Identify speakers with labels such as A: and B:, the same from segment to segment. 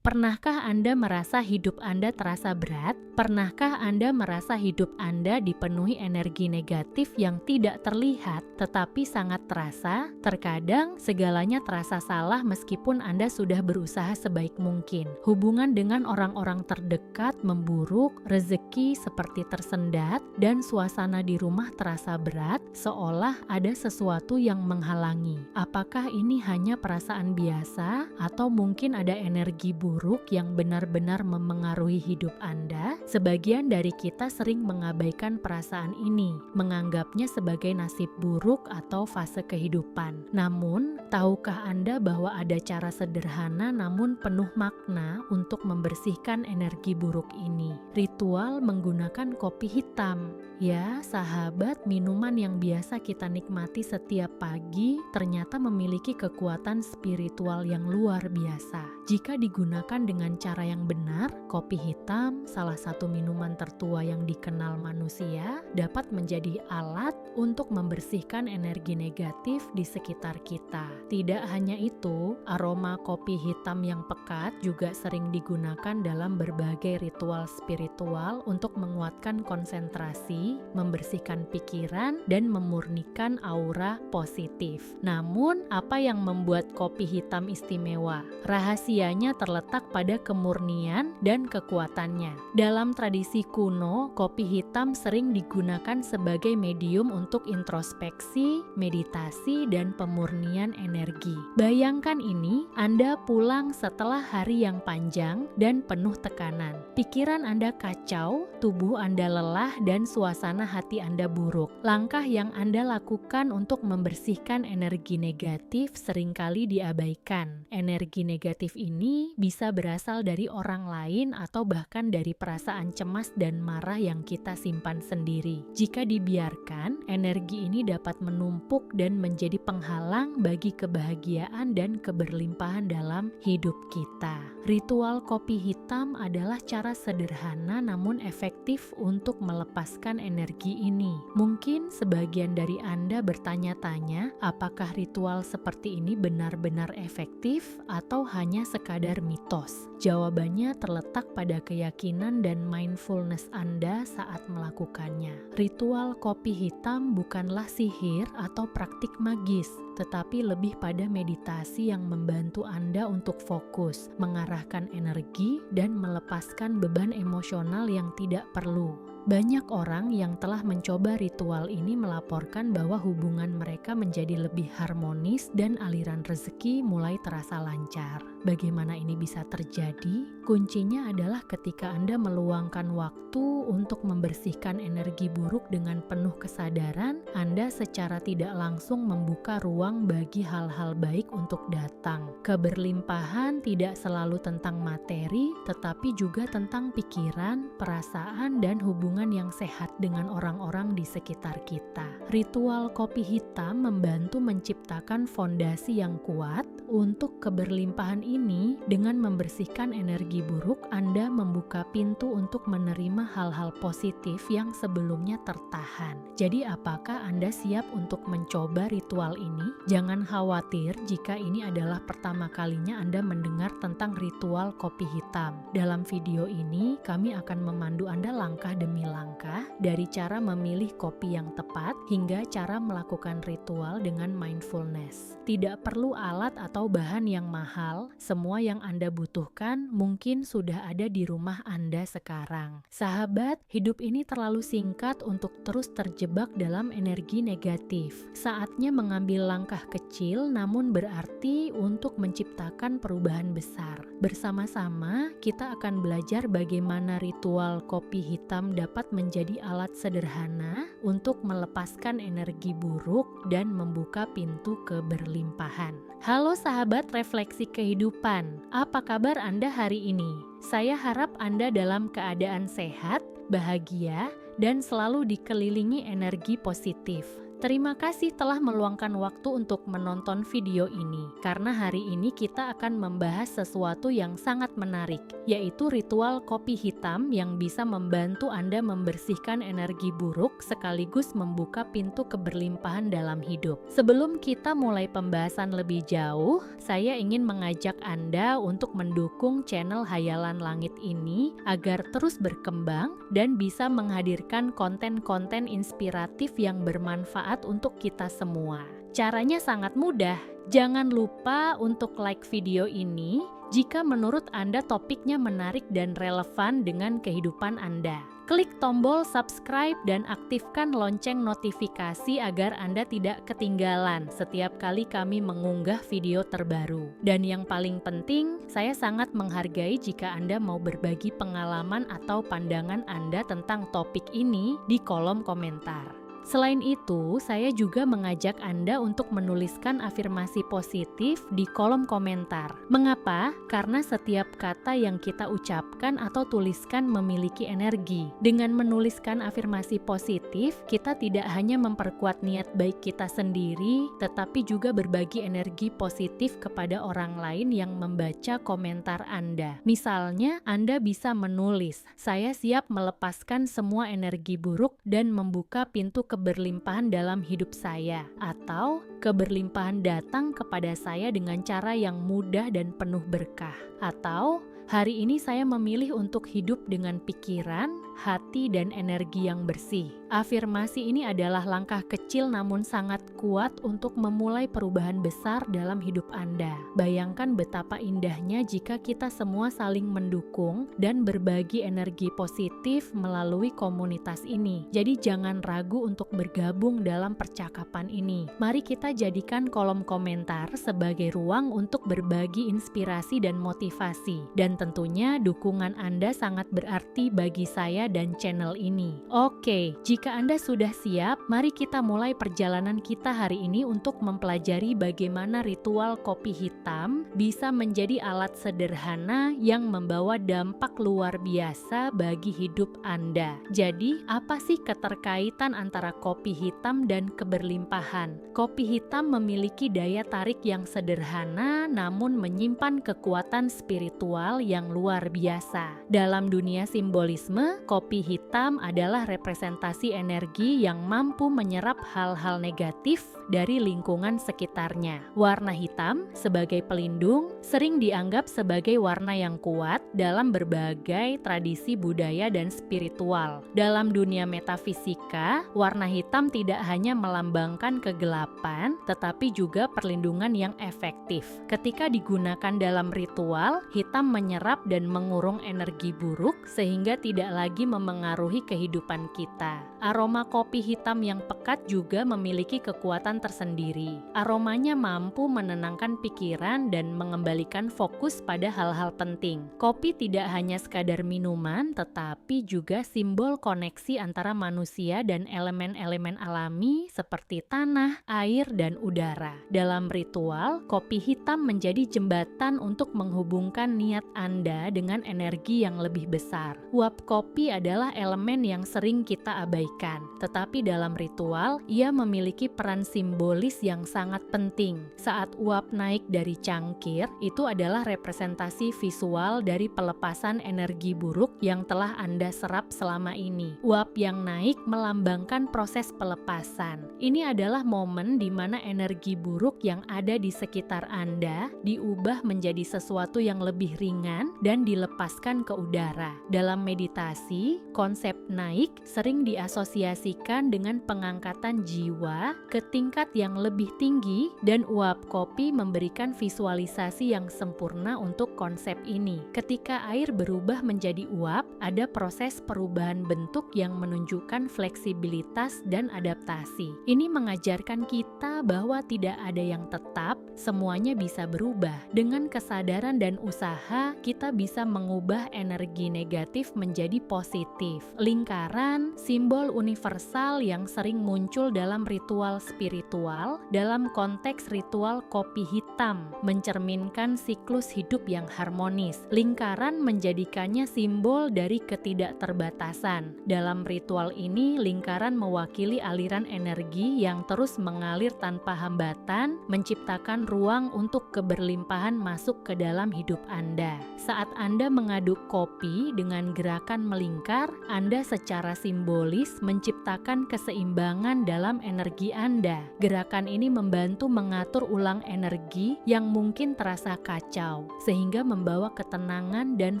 A: Pernahkah Anda merasa hidup Anda terasa berat? Pernahkah Anda merasa hidup Anda dipenuhi energi negatif yang tidak terlihat tetapi sangat terasa? Terkadang segalanya terasa salah meskipun Anda sudah berusaha sebaik mungkin. Hubungan dengan orang-orang terdekat memburuk, rezeki seperti tersendat, dan suasana di rumah terasa berat seolah ada sesuatu yang menghalangi. Apakah ini hanya perasaan biasa atau mungkin ada energi buruk yang benar-benar memengaruhi hidup Anda? Sebagian dari kita sering mengabaikan perasaan ini, menganggapnya sebagai nasib buruk atau fase kehidupan. Namun, tahukah Anda bahwa ada cara sederhana namun penuh makna untuk membersihkan energi buruk ini? Ritual menggunakan kopi hitam. Ya, sahabat, minuman yang biasa kita nikmati setiap pagi ternyata memiliki kekuatan spiritual yang luar biasa. Jika digunakan dengan cara yang benar, kopi hitam, salah satu minuman tertua yang dikenal manusia, dapat menjadi alat untuk membersihkan energi negatif di sekitar kita. Tidak hanya itu, aroma kopi hitam yang pekat juga sering digunakan dalam berbagai ritual spiritual untuk menguatkan konsentrasi, membersihkan pikiran, dan memurnikan aura positif. Namun, apa yang membuat kopi hitam istimewa? Rahasianya terletak pada kemurnian dan kekuatannya. Dalam tradisi kuno, kopi hitam sering digunakan sebagai medium untuk introspeksi, meditasi, dan pemurnian energi. Bayangkan ini, Anda pulang setelah hari yang panjang dan penuh tekanan. Pikiran Anda kacau, tubuh Anda lelah, dan suasana hati Anda buruk. Langkah yang Anda lakukan untuk membersihkan energi negatif seringkali diabaikan. Energi negatif ini bisa berasal dari orang lain atau bahkan dari perasaan cemas dan marah yang kita simpan sendiri. Jika dibiarkan, energi ini dapat menumpuk dan menjadi penghalang bagi kebahagiaan dan keberlimpahan dalam hidup kita. Ritual kopi hitam adalah cara sederhana namun efektif untuk melepaskan energi ini. Mungkin sebagian dari Anda bertanya-tanya, apakah ritual seperti ini benar-benar efektif atau hanya sekadar mitos? Jawabannya terletak pada keyakinan dan mindfulness Anda saat melakukannya. Ritual kopi hitam bukanlah sihir atau praktik magis, tetapi lebih pada meditasi yang membantu Anda untuk fokus, mengarahkan energi, dan melepaskan beban emosional yang tidak perlu. Banyak orang yang telah mencoba ritual ini melaporkan bahwa hubungan mereka menjadi lebih harmonis dan aliran rezeki mulai terasa lancar. Bagaimana ini bisa terjadi? Kuncinya adalah ketika Anda meluangkan waktu untuk membersihkan energi buruk dengan penuh kesadaran, Anda secara tidak langsung membuka ruang bagi hal-hal baik untuk datang. Keberlimpahan tidak selalu tentang materi, tetapi juga tentang pikiran, perasaan, dan hubungan yang sehat dengan orang-orang di sekitar kita. Ritual kopi hitam membantu menciptakan fondasi yang kuat untuk keberlimpahan ini. Dengan membersihkan energi buruk, Anda membuka pintu untuk menerima hal-hal positif yang sebelumnya tertahan. Jadi, apakah Anda siap untuk mencoba ritual ini? Jangan khawatir jika ini adalah pertama kalinya Anda mendengar tentang ritual kopi hitam. Dalam video ini, kami akan memandu Anda langkah demi langkah, dari cara memilih kopi yang tepat hingga cara melakukan ritual dengan mindfulness. Tidak perlu alat atau bahan yang mahal, semua yang Anda butuhkan mungkin sudah ada di rumah Anda sekarang. Sahabat, hidup ini terlalu singkat untuk terus terjebak dalam energi negatif. Saatnya mengambil langkah kecil namun berarti untuk menciptakan perubahan besar. Bersama-sama, kita akan belajar bagaimana ritual kopi hitam dapat menjadi alat sederhana untuk melepaskan energi buruk dan membuka pintu keberlimpahan. Halo sahabat refleksi kehidupan, apa kabar Anda hari ini? Saya harap Anda dalam keadaan sehat, bahagia, dan selalu dikelilingi energi positif. Terima kasih telah meluangkan waktu untuk menonton video ini, karena hari ini kita akan membahas sesuatu yang sangat menarik, yaitu ritual kopi hitam yang bisa membantu Anda membersihkan energi buruk sekaligus membuka pintu keberlimpahan dalam hidup. Sebelum kita mulai pembahasan lebih jauh, saya ingin mengajak Anda untuk mendukung channel Hayalan Langit ini agar terus berkembang dan bisa menghadirkan konten-konten inspiratif yang bermanfaat untuk kita semua. Caranya sangat mudah. Jangan lupa untuk like video ini jika menurut Anda topiknya menarik dan relevan dengan kehidupan Anda. Klik tombol subscribe dan aktifkan lonceng notifikasi agar Anda tidak ketinggalan setiap kali kami mengunggah video terbaru. Dan yang paling penting, saya sangat menghargai jika Anda mau berbagi pengalaman atau pandangan Anda tentang topik ini di kolom komentar. Selain itu, saya juga mengajak Anda untuk menuliskan afirmasi positif di kolom komentar. Mengapa? Karena setiap kata yang kita ucapkan atau tuliskan memiliki energi. Dengan menuliskan afirmasi positif, kita tidak hanya memperkuat niat baik kita sendiri, tetapi juga berbagi energi positif kepada orang lain yang membaca komentar Anda. Misalnya, Anda bisa menulis, "Saya siap melepaskan semua energi buruk dan membuka pintu keberlimpahan dalam hidup saya," atau "Keberlimpahan datang kepada saya dengan cara yang mudah dan penuh berkah," atau "Hari ini saya memilih untuk hidup dengan pikiran, hati, dan energi yang bersih." Afirmasi ini adalah langkah kecil namun sangat kuat untuk memulai perubahan besar dalam hidup Anda. Bayangkan betapa indahnya jika kita semua saling mendukung dan berbagi energi positif melalui komunitas ini. Jadi jangan ragu untuk bergabung dalam percakapan ini. Mari kita jadikan kolom komentar sebagai ruang untuk berbagi inspirasi dan motivasi. Dan tentunya dukungan Anda sangat berarti bagi saya dan channel ini. Oke, jika Anda sudah siap, mari kita mulai perjalanan kita hari ini untuk mempelajari bagaimana ritual kopi hitam bisa menjadi alat sederhana yang membawa dampak luar biasa bagi hidup Anda. Jadi, apa sih keterkaitan antara kopi hitam dan keberlimpahan? Kopi hitam memiliki daya tarik yang sederhana namun menyimpan kekuatan spiritual yang luar biasa. Dalam dunia simbolisme, kopi hitam adalah representasi energi yang mampu menyerap hal-hal negatif dari lingkungan sekitarnya. Warna hitam sebagai pelindung sering dianggap sebagai warna yang kuat dalam berbagai tradisi budaya dan spiritual. Dalam dunia metafisika, warna hitam tidak hanya melambangkan kegelapan, tetapi juga perlindungan yang efektif. Ketika digunakan dalam ritual, hitam menyerap dan mengurung energi buruk sehingga tidak lagi memengaruhi kehidupan kita. Aroma kopi hitam yang pekat juga memiliki kekuatan tersendiri. Aromanya mampu menenangkan pikiran dan mengembalikan fokus pada hal-hal penting. Kopi tidak hanya sekadar minuman, tetapi juga simbol koneksi antara manusia dan elemen-elemen alami seperti tanah, air, dan udara. Dalam ritual, kopi hitam menjadi jembatan untuk menghubungkan niat Anda dengan energi yang lebih besar. Uap kopi adalah elemen yang sering kita abaikan, tetapi dalam ritual, ia memiliki peran simbolis yang sangat penting. Saat uap naik dari cangkir, itu adalah representasi visual dari pelepasan energi buruk yang telah Anda serap selama ini. Uap yang naik melambangkan proses pelepasan. Ini adalah momen di mana energi buruk yang ada di sekitar Anda diubah menjadi sesuatu yang lebih ringan dan dilepaskan ke udara. Dalam meditasi, konsep naik sering diasosiasikan dengan pengangkatan jiwa ke tingkat yang lebih tinggi, dan uap kopi memberikan visualisasi yang sempurna untuk konsep ini. Ketika air berubah menjadi uap, ada proses perubahan bentuk yang menunjukkan fleksibilitas dan adaptasi. Ini mengajarkan kita bahwa tidak ada yang tetap, semuanya bisa berubah. Dengan kesadaran dan usaha, kita bisa mengubah energi negatif menjadi positif. Lingkaran, simbol simbol universal yang sering muncul dalam ritual spiritual, dalam konteks ritual kopi hitam, mencerminkan siklus hidup yang harmonis. Lingkaran menjadikannya simbol dari ketidakterbatasan. Dalam ritual ini, lingkaran mewakili aliran energi yang terus mengalir tanpa hambatan, menciptakan ruang untuk keberlimpahan masuk ke dalam hidup Anda. Saat Anda mengaduk kopi dengan gerakan melingkar, Anda secara simbolis menciptakan keseimbangan dalam energi Anda. Gerakan ini membantu mengatur ulang energi yang mungkin terasa kacau, sehingga membawa ketenangan dan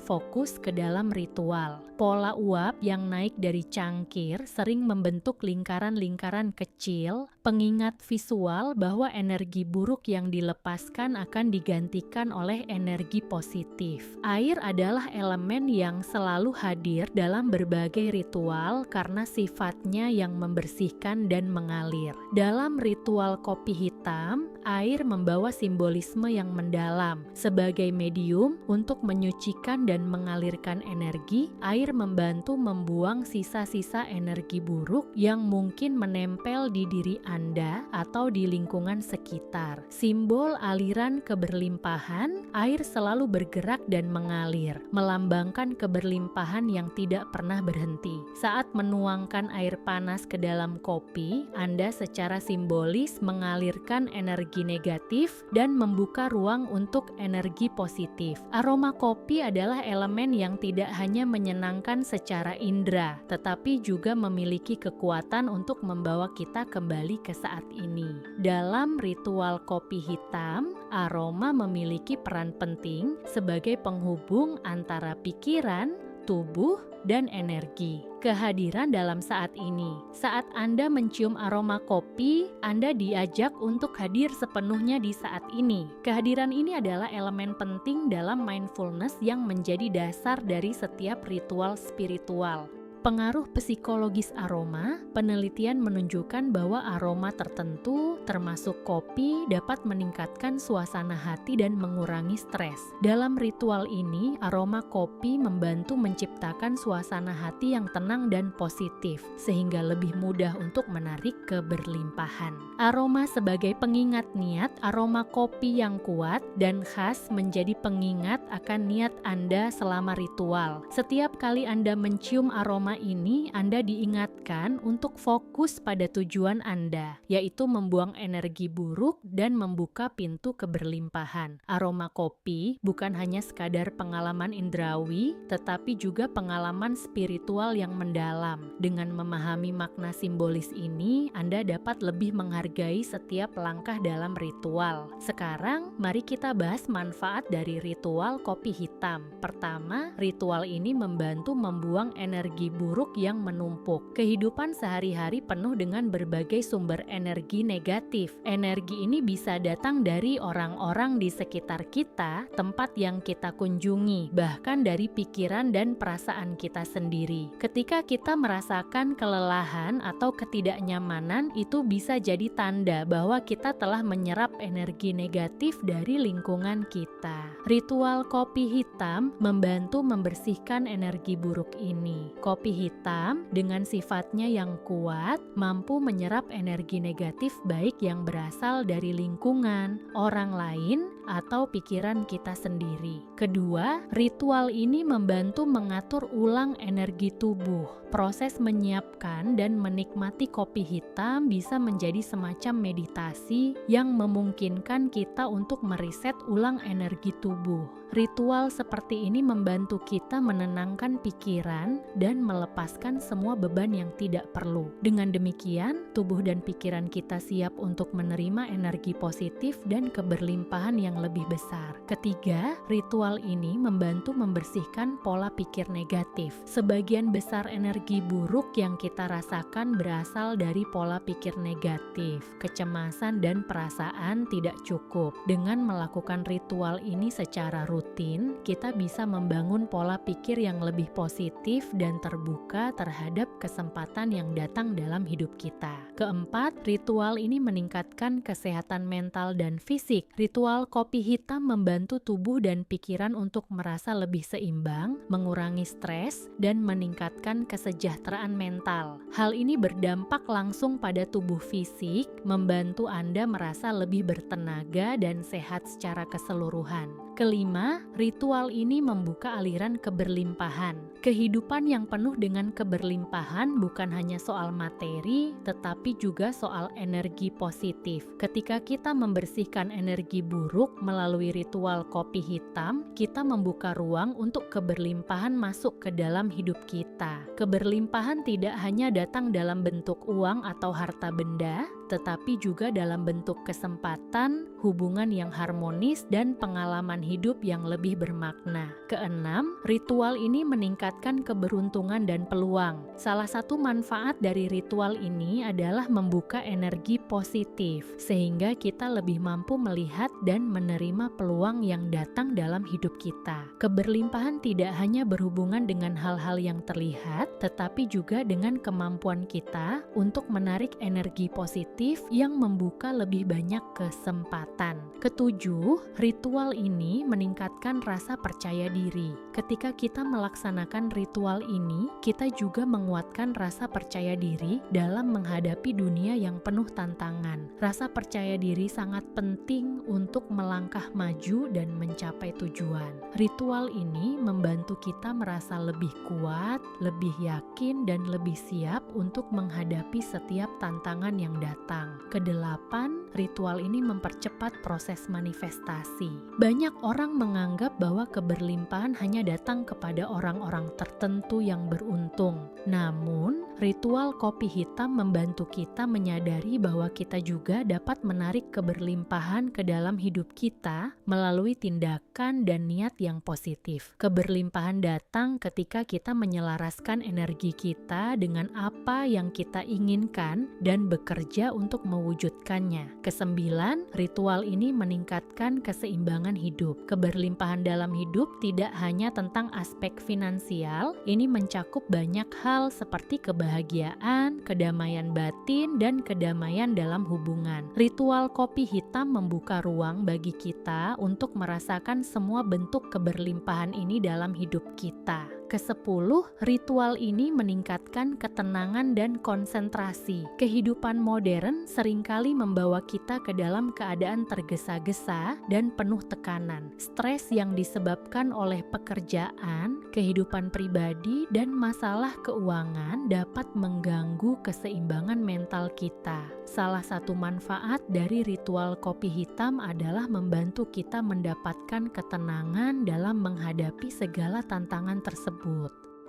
A: fokus ke dalam ritual. Pola uap yang naik dari cangkir sering membentuk lingkaran-lingkaran kecil, pengingat visual bahwa energi buruk yang dilepaskan akan digantikan oleh energi positif. Air adalah elemen yang selalu hadir dalam berbagai ritual karena sifatnya yang membersihkan dan mengalir. Dalam ritual kopi hitam, air membawa simbolisme yang mendalam. Sebagai medium untuk menyucikan dan mengalirkan energi, air membantu membuang sisa-sisa energi buruk yang mungkin menempel di diri Anda atau di lingkungan sekitar. Simbol aliran keberlimpahan, air selalu bergerak dan mengalir, melambangkan keberlimpahan yang tidak pernah berhenti. Saat menuangkan air panas ke dalam kopi, Anda secara simbolis mengalirkan energi negatif dan membuka ruang untuk energi positif. Aroma kopi adalah elemen yang tidak hanya menyenangkan secara indera, tetapi juga memiliki kekuatan untuk membawa kita kembali ke saat ini. Dalam ritual kopi hitam, aroma memiliki peran penting sebagai penghubung antara pikiran, tubuh, dan energi. Kehadiran dalam saat ini. Saat Anda mencium aroma kopi, Anda diajak untuk hadir sepenuhnya di saat ini. Kehadiran ini adalah elemen penting dalam mindfulness yang menjadi dasar dari setiap ritual spiritual. Pengaruh psikologis aroma, penelitian menunjukkan bahwa aroma tertentu, termasuk kopi, dapat meningkatkan suasana hati dan mengurangi stres. Dalam ritual ini, aroma kopi membantu menciptakan suasana hati yang tenang dan positif, sehingga lebih mudah untuk menarik keberlimpahan. Aroma sebagai pengingat niat, aroma kopi yang kuat dan khas menjadi pengingat akan niat Anda selama ritual. Setiap kali Anda mencium aroma ini, Anda diingatkan untuk fokus pada tujuan Anda, yaitu membuang energi buruk dan membuka pintu keberlimpahan. Aroma kopi bukan hanya sekadar pengalaman indrawi, tetapi juga pengalaman spiritual yang mendalam. Dengan memahami makna simbolis ini, Anda dapat lebih menghargai setiap langkah dalam ritual. Sekarang, mari kita bahas manfaat dari ritual kopi hitam. Pertama, ritual ini membantu membuang energi buruk yang menumpuk. Kehidupan sehari-hari penuh dengan berbagai sumber energi negatif. Energi ini bisa datang dari orang-orang di sekitar kita, tempat yang kita kunjungi, bahkan dari pikiran dan perasaan kita sendiri. Ketika kita merasakan kelelahan atau ketidaknyamanan, itu bisa jadi tanda bahwa kita telah menyerap energi negatif dari lingkungan kita. Ritual kopi hitam membantu membersihkan energi buruk ini. Kopi hitam dengan sifatnya yang kuat mampu menyerap energi negatif baik yang berasal dari lingkungan, orang lain, atau pikiran kita sendiri. Kedua, ritual ini membantu mengatur ulang energi tubuh. Proses menyiapkan dan menikmati kopi hitam bisa menjadi semacam meditasi yang memungkinkan kita untuk mereset ulang energi tubuh. Ritual seperti ini membantu kita menenangkan pikiran dan melepaskan semua beban yang tidak perlu. Dengan demikian, tubuh dan pikiran kita siap untuk menerima energi positif dan keberlimpahan yang lebih besar. Ketiga, ritual ini membantu membersihkan pola pikir negatif. Sebagian besar energi buruk yang kita rasakan berasal dari pola pikir negatif. Kecemasan dan perasaan tidak cukup. Dengan melakukan ritual ini secara rutin, kita bisa membangun pola pikir yang lebih positif dan terbuka terhadap kesempatan yang datang dalam hidup kita. Keempat, ritual ini meningkatkan kesehatan mental dan fisik. Ritual kopi Kopi hitam membantu tubuh dan pikiran untuk merasa lebih seimbang, mengurangi stres, dan meningkatkan kesejahteraan mental. Hal ini berdampak langsung pada tubuh fisik, membantu Anda merasa lebih bertenaga dan sehat secara keseluruhan. Kelima, ritual ini membuka aliran keberlimpahan. Kehidupan yang penuh dengan keberlimpahan bukan hanya soal materi, tetapi juga soal energi positif. Ketika kita membersihkan energi buruk melalui ritual kopi hitam, kita membuka ruang untuk keberlimpahan masuk ke dalam hidup kita. Keberlimpahan tidak hanya datang dalam bentuk uang atau harta benda, tetapi juga dalam bentuk kesempatan, hubungan yang harmonis, dan pengalaman hidup yang lebih bermakna. Keenam, ritual ini meningkatkan keberuntungan dan peluang. Salah satu manfaat dari ritual ini adalah membuka energi positif, sehingga kita lebih mampu melihat dan menerima peluang yang datang dalam hidup kita. Keberlimpahan tidak hanya berhubungan dengan hal-hal yang terlihat, tetapi juga dengan kemampuan kita untuk menarik energi positif yang membuka lebih banyak kesempatan. Ketujuh, ritual ini meningkatkan rasa percaya diri. Ketika kita melaksanakan ritual ini, kita juga menguatkan rasa percaya diri dalam menghadapi dunia yang penuh tantangan. Rasa percaya diri sangat penting untuk melangkah maju dan mencapai tujuan. Ritual ini membantu kita merasa lebih kuat, lebih yakin, dan lebih siap untuk menghadapi setiap tantangan yang datang. Kedelapan, ritual ini mempercepat proses manifestasi. Banyak orang menganggap bahwa keberlimpahan hanya datang kepada orang-orang tertentu yang beruntung. Namun, ritual kopi hitam membantu kita menyadari bahwa kita juga dapat menarik keberlimpahan ke dalam hidup kita melalui tindakan dan niat yang positif. Keberlimpahan datang ketika kita menyelaraskan energi kita dengan apa yang kita inginkan dan bekerja untuk mewujudkannya. Kesembilan, ritual ini meningkatkan keseimbangan hidup. Keberlimpahan dalam hidup tidak hanya tentang aspek finansial, ini mencakup banyak hal seperti kebahagiaan, kedamaian batin, dan kedamaian dalam hubungan. Ritual kopi hitam membuka ruang bagi kita untuk merasakan semua bentuk keberlimpahan ini dalam hidup kita. Kesepuluh, ritual ini meningkatkan ketenangan dan konsentrasi. Kehidupan modern seringkali membawa kita ke dalam keadaan tergesa-gesa dan penuh tekanan. Stres yang disebabkan oleh pekerjaan, kehidupan pribadi, dan masalah keuangan dapat mengganggu keseimbangan mental kita. Salah satu manfaat dari ritual kopi hitam adalah membantu kita mendapatkan ketenangan dalam menghadapi segala tantangan tersebut.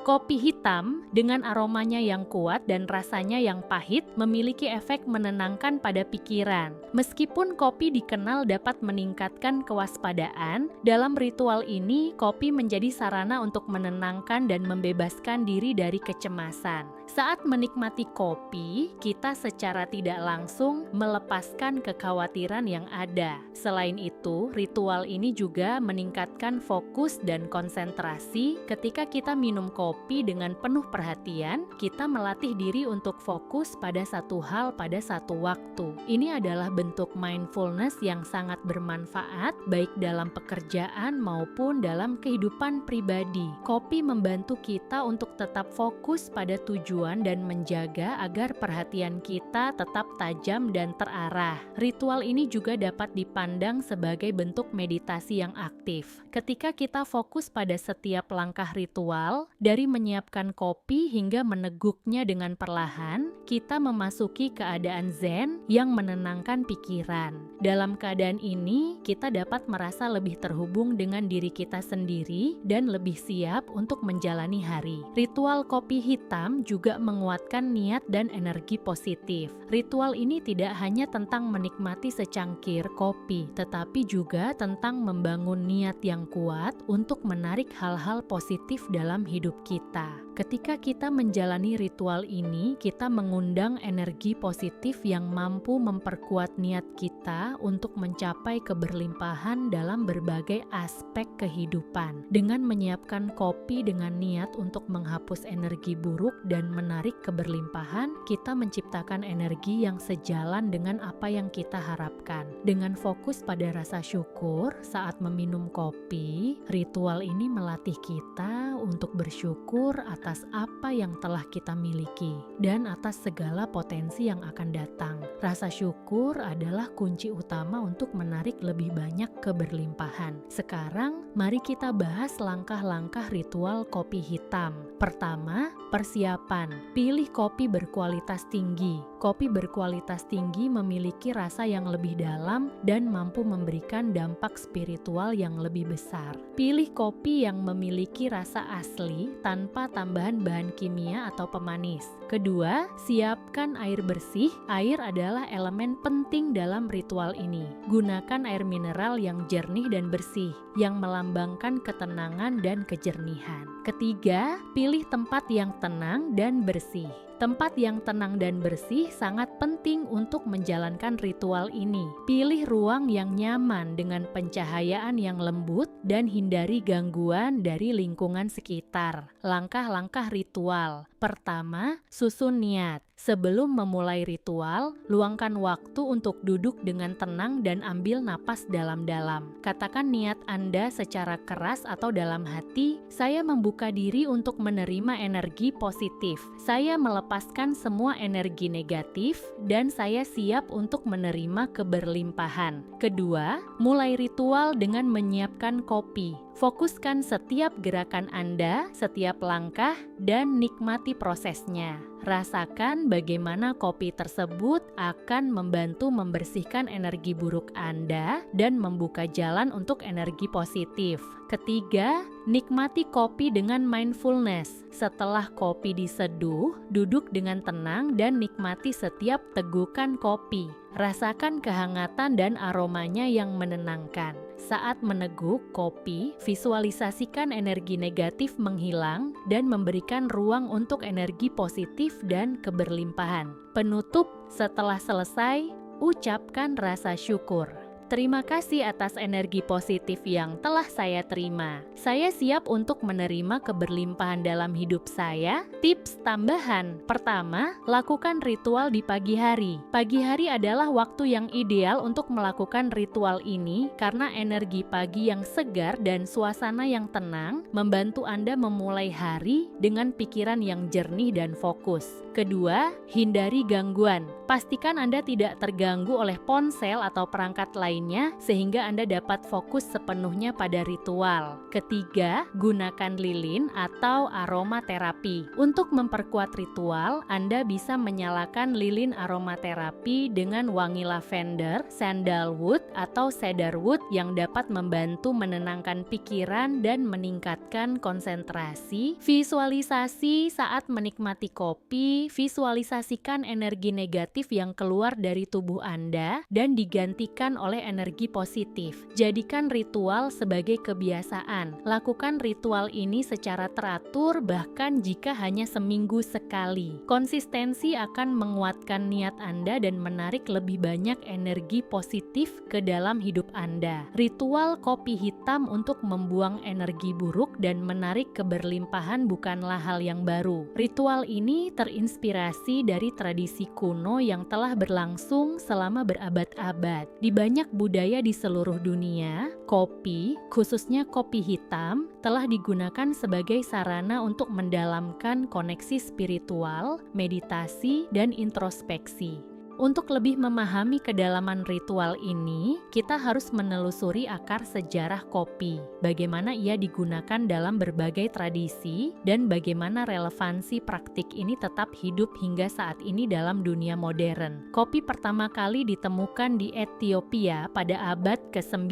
A: Kopi hitam dengan aromanya yang kuat dan rasanya yang pahit memiliki efek menenangkan pada pikiran. Meskipun kopi dikenal dapat meningkatkan kewaspadaan, dalam ritual ini kopi menjadi sarana untuk menenangkan dan membebaskan diri dari kecemasan. Saat menikmati kopi, kita secara tidak langsung melepaskan kekhawatiran yang ada. Selain itu, ritual ini juga meningkatkan fokus dan konsentrasi. Ketika kita minum kopi dengan penuh perhatian, kita melatih diri untuk fokus pada satu hal pada satu waktu. Ini adalah bentuk mindfulness yang sangat bermanfaat baik dalam pekerjaan maupun dalam kehidupan pribadi. Kopi membantu kita untuk tetap fokus pada tujuan dan menjaga agar perhatian kita tetap tajam dan terarah. Ritual ini juga dapat dipandang sebagai bentuk meditasi yang aktif. Ketika kita fokus pada setiap langkah ritual, dari menyiapkan kopi hingga meneguknya dengan perlahan, kita memasuki keadaan zen yang menenangkan pikiran. Dalam keadaan ini, kita dapat merasa lebih terhubung dengan diri kita sendiri dan lebih siap untuk menjalani hari. Ritual kopi hitam juga menguatkan niat dan energi positif. Ritual ini tidak hanya tentang menikmati secangkir kopi, tetapi juga tentang membangun niat yang kuat untuk menarik hal-hal positif dalam hidup kita. Ketika kita menjalani ritual ini, kita mengundang energi positif yang mampu memperkuat niat kita untuk mencapai keberlimpahan dalam berbagai aspek kehidupan. Dengan menyiapkan kopi dengan niat untuk menghapus energi buruk dan menarik keberlimpahan, kita menciptakan energi yang sejalan dengan apa yang kita harapkan. Dengan fokus pada rasa syukur saat meminum kopi, ritual ini melatih kita untuk bersyukur atas apa yang telah kita miliki dan atas segala potensi yang akan datang. Rasa syukur adalah kunci utama untuk menarik lebih banyak keberlimpahan. Sekarang, mari kita bahas langkah-langkah ritual kopi hitam. Pertama, persiapan. Pilih kopi berkualitas tinggi. Kopi berkualitas tinggi memiliki rasa yang lebih dalam dan mampu memberikan dampak spiritual yang lebih besar. Pilih kopi yang memiliki rasa asli tanpa tambahan bahan kimia atau pemanis. Kedua, siapkan air bersih. Air adalah elemen penting dalam ritual ini. Gunakan air mineral yang jernih dan bersih, yang melambangkan ketenangan dan kejernihan. Ketiga, pilih tempat yang tenang dan bersih. Tempat yang tenang dan bersih sangat penting untuk menjalankan ritual ini. Pilih ruang yang nyaman dengan pencahayaan yang lembut dan hindari gangguan dari lingkungan sekitar. Langkah-langkah ritual. Pertama, susun niat. Sebelum memulai ritual, luangkan waktu untuk duduk dengan tenang dan ambil napas dalam-dalam. Katakan niat Anda secara keras atau dalam hati, saya membuka diri untuk menerima energi positif. Saya melepaskan semua energi negatif dan saya siap untuk menerima keberlimpahan. Kedua, mulai ritual dengan menyiapkan kopi. Fokuskan setiap gerakan Anda, setiap langkah, dan nikmati prosesnya. Rasakan bagaimana kopi tersebut akan membantu membersihkan energi buruk Anda dan membuka jalan untuk energi positif. Ketiga, nikmati kopi dengan mindfulness. Setelah kopi diseduh, duduk dengan tenang dan nikmati setiap tegukan kopi. Rasakan kehangatan dan aromanya yang menenangkan. Saat meneguk kopi, visualisasikan energi negatif menghilang dan memberikan ruang untuk energi positif dan keberlimpahan. Penutup, setelah selesai, ucapkan rasa syukur. Terima kasih atas energi positif yang telah saya terima. Saya siap untuk menerima keberlimpahan dalam hidup saya. Tips tambahan. Pertama, lakukan ritual di pagi hari. Pagi hari adalah waktu yang ideal untuk melakukan ritual ini karena energi pagi yang segar dan suasana yang tenang membantu Anda memulai hari dengan pikiran yang jernih dan fokus. Kedua, hindari gangguan. Pastikan Anda tidak terganggu oleh ponsel atau perangkat lainnya sehingga Anda dapat fokus sepenuhnya pada ritual. Ketiga, gunakan lilin atau aromaterapi. Untuk memperkuat ritual, Anda bisa menyalakan lilin aromaterapi dengan wangi lavender, sandalwood, atau cedarwood yang dapat membantu menenangkan pikiran dan meningkatkan konsentrasi. Visualisasi saat menikmati kopi. Visualisasikan energi negatif yang keluar dari tubuh Anda dan digantikan oleh energi positif. Jadikan ritual sebagai kebiasaan. Lakukan ritual ini secara teratur bahkan jika hanya seminggu sekali. Konsistensi akan menguatkan niat Anda dan menarik lebih banyak energi positif ke dalam hidup Anda. Ritual kopi hitam untuk membuang energi buruk dan menarik keberlimpahan bukanlah hal yang baru. Ritual ini terinspirasi dari tradisi kuno yang telah berlangsung selama berabad-abad. Di banyak budaya di seluruh dunia, kopi, khususnya kopi hitam, telah digunakan sebagai sarana untuk mendalamkan koneksi spiritual, meditasi, dan introspeksi. Untuk lebih memahami kedalaman ritual ini, kita harus menelusuri akar sejarah kopi, bagaimana ia digunakan dalam berbagai tradisi, dan bagaimana relevansi praktik ini tetap hidup hingga saat ini dalam dunia modern. Kopi pertama kali ditemukan di Ethiopia pada abad ke-9.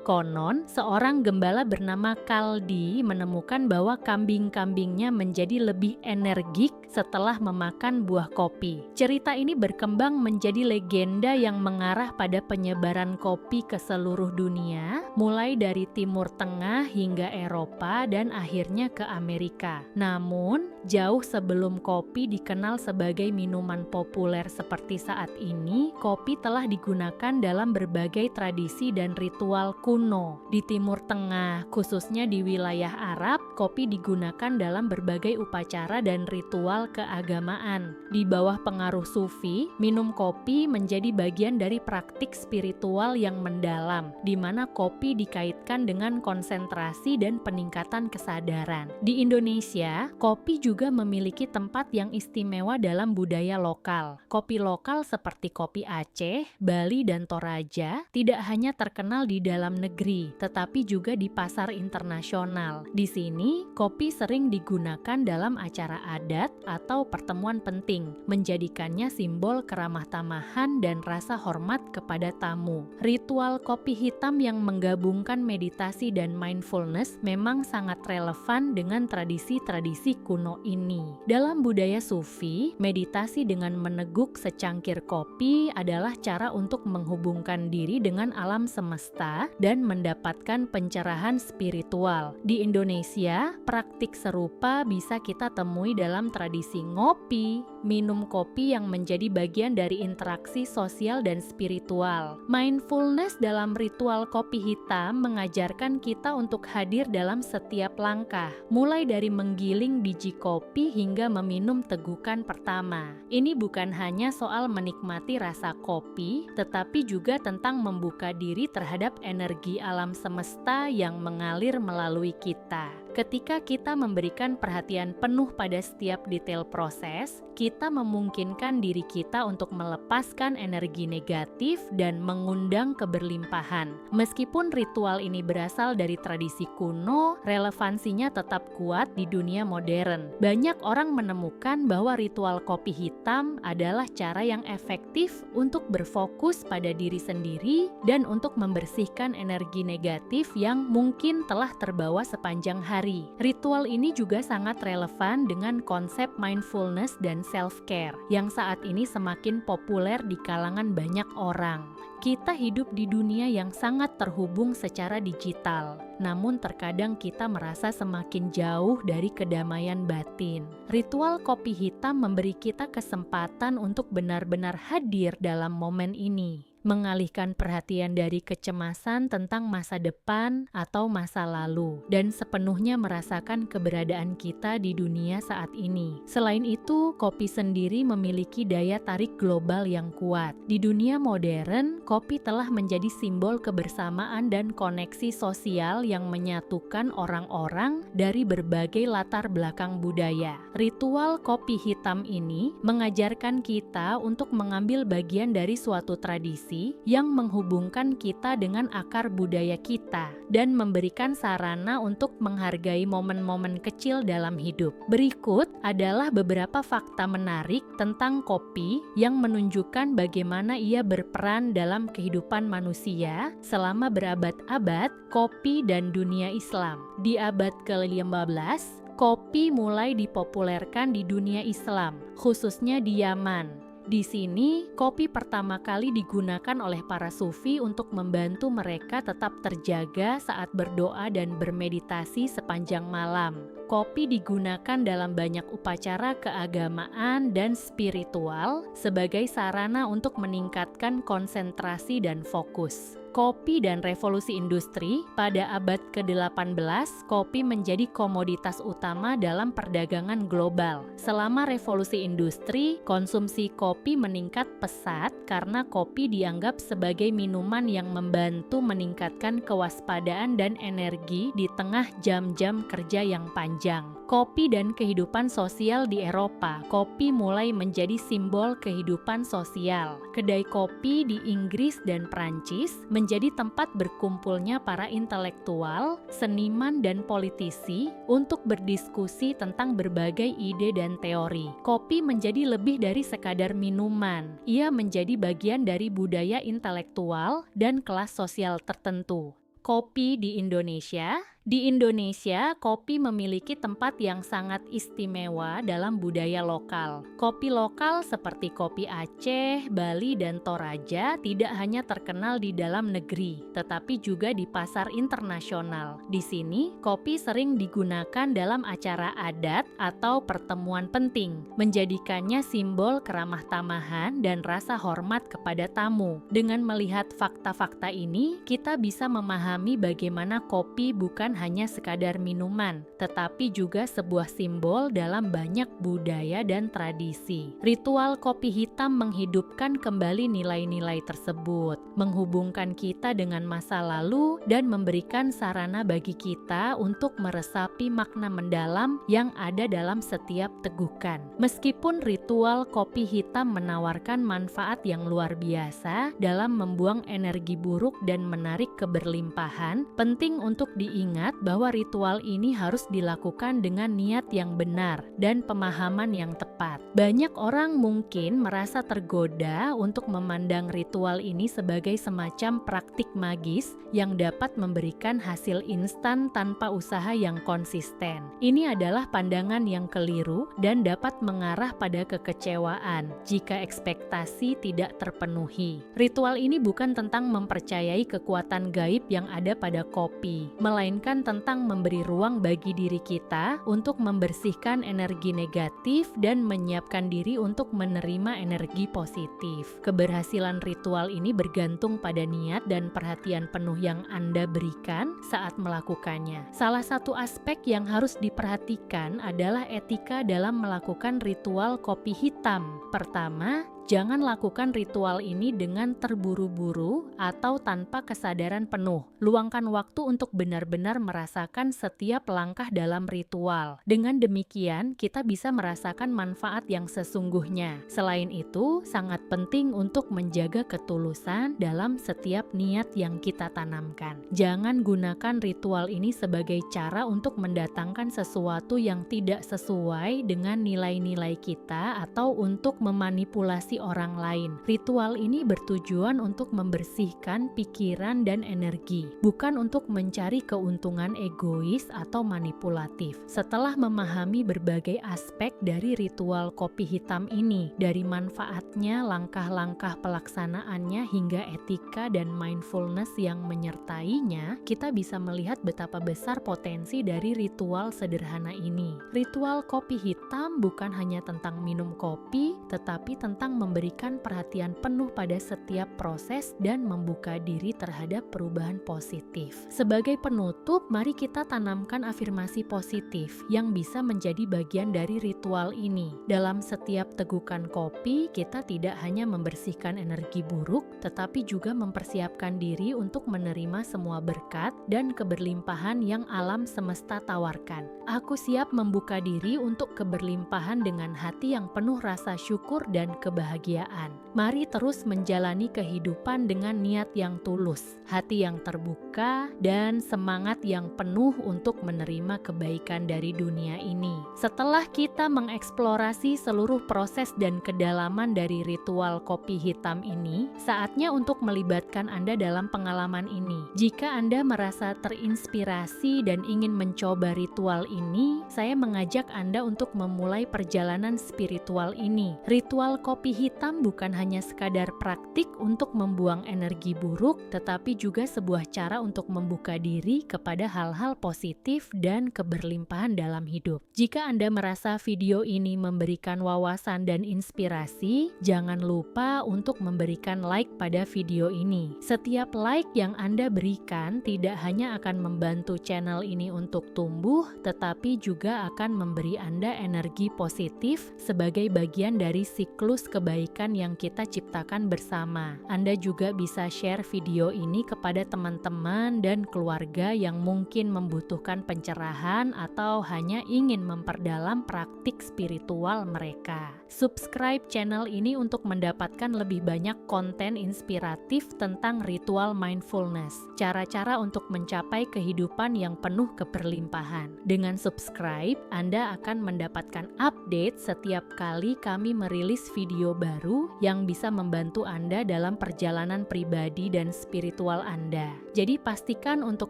A: Konon, seorang gembala bernama Kaldi menemukan bahwa kambing-kambingnya menjadi lebih energik setelah memakan buah kopi. Cerita ini berkembang berkembang menjadi legenda yang mengarah pada penyebaran kopi ke seluruh dunia, mulai dari Timur Tengah hingga Eropa dan akhirnya ke Amerika. Namun, jauh sebelum kopi dikenal sebagai minuman populer seperti saat ini, kopi telah digunakan dalam berbagai tradisi dan ritual kuno. Di Timur Tengah, khususnya di wilayah Arab, kopi digunakan dalam berbagai upacara dan ritual keagamaan. Di bawah pengaruh Sufi, minum kopi menjadi bagian dari praktik spiritual yang mendalam, di mana kopi dikaitkan dengan konsentrasi dan peningkatan kesadaran. Di Indonesia, kopi juga memiliki tempat yang istimewa dalam budaya lokal. Kopi lokal seperti kopi Aceh, Bali, dan Toraja tidak hanya terkenal di dalam negeri, tetapi juga di pasar internasional. Di sini, kopi sering digunakan dalam acara adat atau pertemuan penting, menjadikannya simbol keramah tamahan dan rasa hormat kepada tamu. Ritual kopi hitam yang menggabungkan meditasi dan mindfulness memang sangat relevan dengan tradisi-tradisi kuno ini. Dalam budaya Sufi, meditasi dengan meneguk secangkir kopi adalah cara untuk menghubungkan diri dengan alam semesta dan mendapatkan pencerahan spiritual. Di Indonesia, praktik serupa bisa kita temui dalam tradisi ngopi, minum kopi yang menjadi bagian dari interaksi sosial dan spiritual. Mindfulness dalam ritual kopi hitam mengajarkan kita untuk hadir dalam setiap langkah, mulai dari menggiling biji kopi hingga meminum tegukan pertama. Ini bukan hanya soal menikmati rasa kopi, tetapi juga tentang membuka diri terhadap energi alam semesta yang mengalir melalui kita. Ketika kita memberikan perhatian penuh pada setiap detail proses, kita memungkinkan diri kita untuk melepaskan energi negatif dan mengundang keberlimpahan. Meskipun ritual ini berasal dari tradisi kuno, relevansinya tetap kuat di dunia modern. Banyak orang menemukan bahwa ritual kopi hitam adalah cara yang efektif untuk berfokus pada diri sendiri dan untuk membersihkan energi negatif yang mungkin telah terbawa sepanjang hari. Ritual ini juga sangat relevan dengan konsep mindfulness dan self-care yang saat ini semakin populer di kalangan banyak orang. Kita hidup di dunia yang sangat terhubung secara digital, namun terkadang kita merasa semakin jauh dari kedamaian batin. Ritual kopi hitam memberi kita kesempatan untuk benar-benar hadir dalam momen ini, mengalihkan perhatian dari kecemasan tentang masa depan atau masa lalu, dan sepenuhnya merasakan keberadaan kita di dunia saat ini. Selain itu, kopi sendiri memiliki daya tarik global yang kuat. Di dunia modern, kopi telah menjadi simbol kebersamaan dan koneksi sosial yang menyatukan orang-orang dari berbagai latar belakang budaya. Ritual kopi hitam ini mengajarkan kita untuk mengambil bagian dari suatu tradisi yang menghubungkan kita dengan akar budaya kita dan memberikan sarana untuk menghargai momen-momen kecil dalam hidup. Berikut adalah beberapa fakta menarik tentang kopi yang menunjukkan bagaimana ia berperan dalam kehidupan manusia selama berabad-abad kopi dan dunia Islam. Di abad ke-15, kopi mulai dipopulerkan di dunia Islam, khususnya di Yaman. Di sini, kopi pertama kali digunakan oleh para sufi untuk membantu mereka tetap terjaga saat berdoa dan bermeditasi sepanjang malam. Kopi digunakan dalam banyak upacara keagamaan dan spiritual sebagai sarana untuk meningkatkan konsentrasi dan fokus. Kopi dan revolusi industri, pada abad ke-18, kopi menjadi komoditas utama dalam perdagangan global. Selama revolusi industri, konsumsi kopi meningkat pesat karena kopi dianggap sebagai minuman yang membantu meningkatkan kewaspadaan dan energi di tengah jam-jam kerja yang panjang. Kopi dan kehidupan sosial di Eropa, kopi mulai menjadi simbol kehidupan sosial. Kedai kopi di Inggris dan Prancis menjadi tempat berkumpulnya para intelektual, seniman, dan politisi untuk berdiskusi tentang berbagai ide dan teori. Kopi menjadi lebih dari sekadar minuman. Ia menjadi bagian dari budaya intelektual dan kelas sosial tertentu. Kopi di Indonesia Di Indonesia, kopi memiliki tempat yang sangat istimewa dalam budaya lokal. Kopi lokal seperti kopi Aceh, Bali, dan Toraja tidak hanya terkenal di dalam negeri, tetapi juga di pasar internasional. Di sini, kopi sering digunakan dalam acara adat atau pertemuan penting, menjadikannya simbol keramah tamahan dan rasa hormat kepada tamu. Dengan melihat fakta-fakta ini, kita bisa memahami bagaimana kopi bukan hanya sekadar minuman, tetapi juga sebuah simbol dalam banyak budaya dan tradisi. Ritual kopi hitam menghidupkan kembali nilai-nilai tersebut, menghubungkan kita dengan masa lalu dan memberikan sarana bagi kita untuk meresapi makna mendalam yang ada dalam setiap tegukan. Meskipun ritual kopi hitam menawarkan manfaat yang luar biasa dalam membuang energi buruk dan menarik keberlimpahan, penting untuk diingat bahwa ritual ini harus dilakukan dengan niat yang benar dan pemahaman yang tepat. Banyak orang mungkin merasa tergoda untuk memandang ritual ini sebagai semacam praktik magis yang dapat memberikan hasil instan tanpa usaha yang konsisten. Ini adalah pandangan yang keliru dan dapat mengarah pada kekecewaan jika ekspektasi tidak terpenuhi. Ritual ini bukan tentang mempercayai kekuatan gaib yang ada pada kopi, melainkan tentang memberi ruang bagi diri kita untuk membersihkan energi negatif dan menyiapkan diri untuk menerima energi positif. Keberhasilan ritual ini bergantung pada niat dan perhatian penuh yang Anda berikan saat melakukannya. Salah satu aspek yang harus diperhatikan adalah etika dalam melakukan ritual kopi hitam. Pertama, jangan lakukan ritual ini dengan terburu-buru atau tanpa kesadaran penuh. Luangkan waktu untuk benar-benar merasakan setiap langkah dalam ritual. Dengan demikian, kita bisa merasakan manfaat yang sesungguhnya. Selain itu, sangat penting untuk menjaga ketulusan dalam setiap niat yang kita tanamkan. Jangan gunakan ritual ini sebagai cara untuk mendatangkan sesuatu yang tidak sesuai dengan nilai-nilai kita atau untuk memanipulasi orang lain. Ritual ini bertujuan untuk membersihkan pikiran dan energi, bukan untuk mencari keuntungan egois atau manipulatif. Setelah memahami berbagai aspek dari ritual kopi hitam ini, dari manfaatnya, langkah-langkah pelaksanaannya, hingga etika dan mindfulness yang menyertainya, kita bisa melihat betapa besar potensi dari ritual sederhana ini. Ritual kopi hitam bukan hanya tentang minum kopi, tetapi tentang memberikan perhatian penuh pada setiap proses dan membuka diri terhadap perubahan positif. Sebagai penutup, mari kita tanamkan afirmasi positif yang bisa menjadi bagian dari ritual ini. Dalam setiap tegukan kopi, kita tidak hanya membersihkan energi buruk, tetapi juga mempersiapkan diri untuk menerima semua berkat dan keberlimpahan yang alam semesta tawarkan. Aku siap membuka diri untuk keberlimpahan dengan hati yang penuh rasa syukur dan kebahagiaan. Mari terus menjalani kehidupan dengan niat yang tulus, hati yang terbuka, dan semangat yang penuh untuk menerima kebaikan dari dunia ini. Setelah kita mengeksplorasi seluruh proses dan kedalaman dari ritual kopi hitam ini, saatnya untuk melibatkan Anda dalam pengalaman ini. Jika Anda merasa terinspirasi dan ingin mencoba ritual ini, saya mengajak Anda untuk memulai perjalanan spiritual ini. Ritual kopi hitam bukan hanya sekadar praktik untuk membuang energi buruk, tetapi juga sebuah cara untuk membuka diri kepada hal-hal positif dan keberlimpahan dalam hidup. Jika Anda merasa video ini memberikan wawasan dan inspirasi, jangan lupa untuk memberikan like pada video ini. Setiap like yang Anda berikan tidak hanya akan membantu channel ini untuk tumbuh, tetapi juga akan memberi Anda energi positif sebagai bagian dari siklus kebaikan yang kita ciptakan bersama. Anda juga bisa share video ini kepada teman-teman dan keluarga yang mungkin membutuhkan pencerahan atau hanya ingin memperdalam praktik spiritual mereka. Subscribe channel ini untuk mendapatkan lebih banyak konten inspiratif tentang ritual mindfulness, cara-cara untuk mencapai kehidupan yang penuh keberlimpahan. Dengan subscribe, Anda akan mendapatkan update setiap kali kami merilis video video baru yang bisa membantu Anda dalam perjalanan pribadi dan spiritual Anda. Jadi pastikan untuk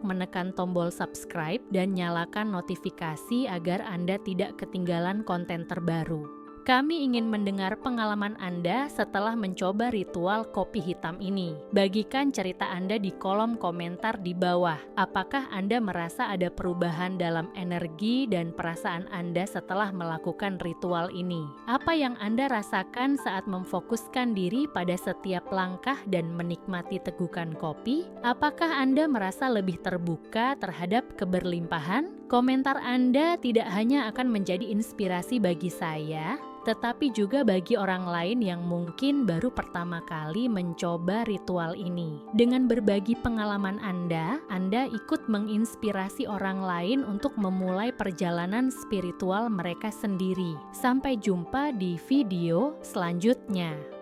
A: menekan tombol subscribe dan nyalakan notifikasi agar Anda tidak ketinggalan konten terbaru. Kami ingin mendengar pengalaman Anda setelah mencoba ritual kopi hitam ini. Bagikan cerita Anda di kolom komentar di bawah. Apakah Anda merasa ada perubahan dalam energi dan perasaan Anda setelah melakukan ritual ini? Apa yang Anda rasakan saat memfokuskan diri pada setiap langkah dan menikmati tegukan kopi? Apakah Anda merasa lebih terbuka terhadap keberlimpahan? Komentar Anda tidak hanya akan menjadi inspirasi bagi saya, tetapi juga bagi orang lain yang mungkin baru pertama kali mencoba ritual ini. Dengan berbagi pengalaman Anda ikut menginspirasi orang lain untuk memulai perjalanan spiritual mereka sendiri. Sampai jumpa di video selanjutnya.